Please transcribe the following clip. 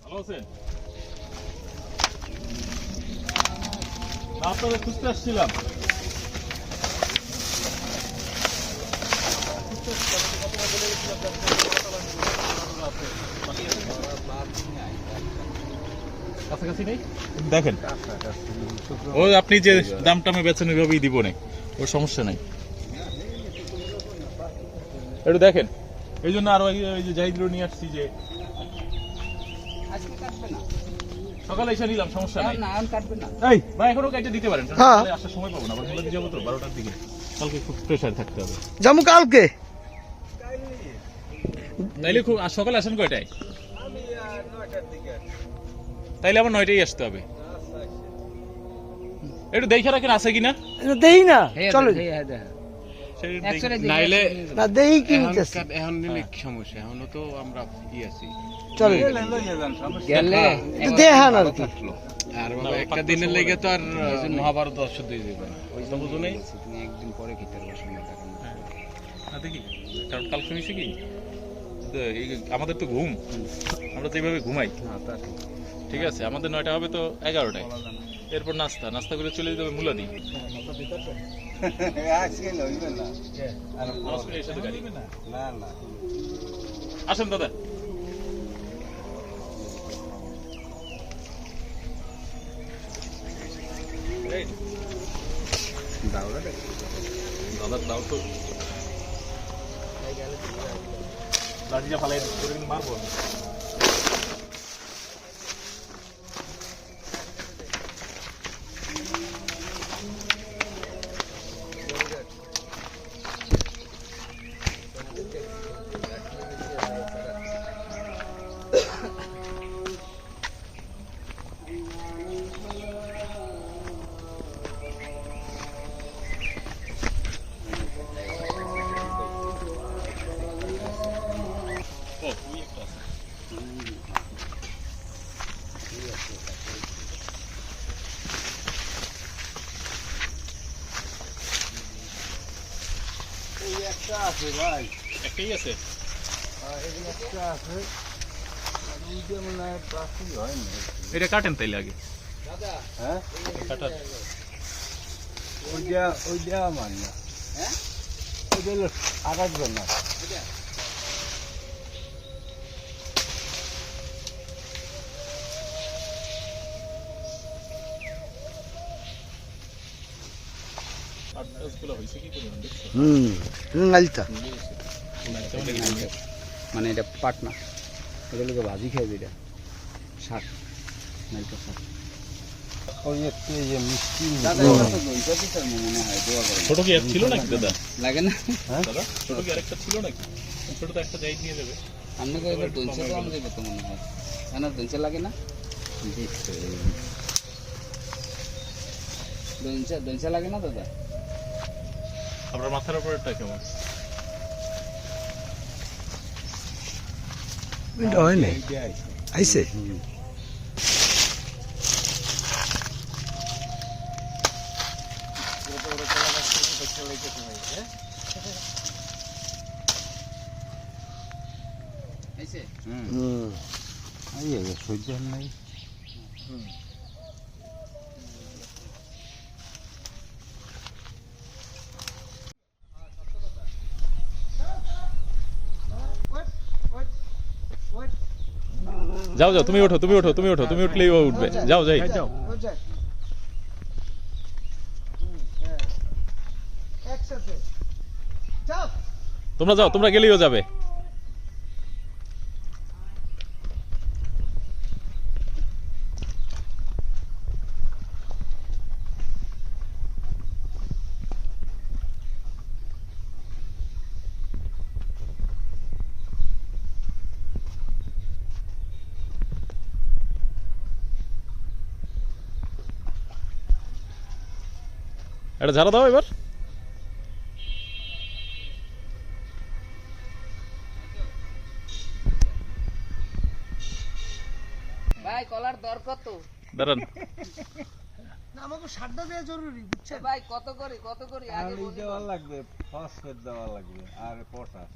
ভালো আছেন? আপনাদের খুঁজতে আসছিলাম। কাছাকাছি নেই দেখেন, ওই আপনি যে দামটা আমি বেছেন ওইভাবেই দিব না, ওর সমস্যা নাই। একটু দেখেন, এই জন্য আরো ওই যে জাহিদুল নিয়ে আসছি যে সকালে এসে নিলাম, সমস্যা নাই। এই ভাই এখনো কাইটা দিতে পারেন, আসার সময় পাবো না, আবার বলে যাবো তো 12টার দিকে, কালকে খুব প্রেসার থাকতে হবে। যাবো কালকে, তাইলে খুব সকালে আসেন কয়টায়? তাইলে আমার 9টায় আসতে হবে। একটু দেখে রাখেন আছে কিনা। দেই না চলো নাইলে না দেই কি নিতেছে এখন নিলে কি সমস্যা, এখনো তো আমরা আছি চলো গেলে দেখান আর কি। আর বাবা একটা দিনের লেগে তো আর মহাভারত দর্শক দিয়ে যাবে না, ওই তো বুঝো নেই তুমি একদিন পরে খেতে পারবে সময় টাকা না দেখি, কারণ কাল শুনেছি কি আমাদের তো ঘুম, আমরা তো এইভাবে ঘুমাই। ঠিক আছে, আমাদের 9টা হবে তো 11টায়, এরপর নাস্তা নাস্তা করে চলে যেতে হবে মুলাদি। আসেন দাদা। দাদার দাও তো লাঠিটা ফালাই কিন্তু মারবো। একটাই আছে, এটা কাটেন তাইলে আগে। হ্যাঁ কাটার ওইটা আমার না, ওইটা হলো আঘাত না। মানে এটা পাট না, এটা লোকে ভাজি খেয়ে এটা শাক নাইটা শাক। ছোট কি ছিল নাকি দাদা? লাগে না দাদা ছোট কি আরেকটা ছিল নাকি? ছোট তো একটা জায়গা নিয়ে যাবে। আপনাকে এবার দইছে তো আমি দেবো তো মনে হয়, না দইছে লাগে না, দইছে লাগে না দাদা? আপনার মাথার উপরেরটা কেমন? হয় নাই আইছে সহ্য নাই। যাও যাও, তুমি ওঠো তুমি ওঠো তুমি ওঠো, তুমি উঠলেই ও উঠবে। যাও যাই, তোমরা যাও, তোমরা গেলেও যাবে। এটা ঝাড়া দাও এবার। ভাই কলার দর কত? দাঁড়ান, আমাকে সারটা দেওয়া জরুরি বুঝছেন ভাই কত করে কত করে আগে বলি। দেওয়া লাগবে, ফসফেট দেওয়া লাগবে আর পটাশ।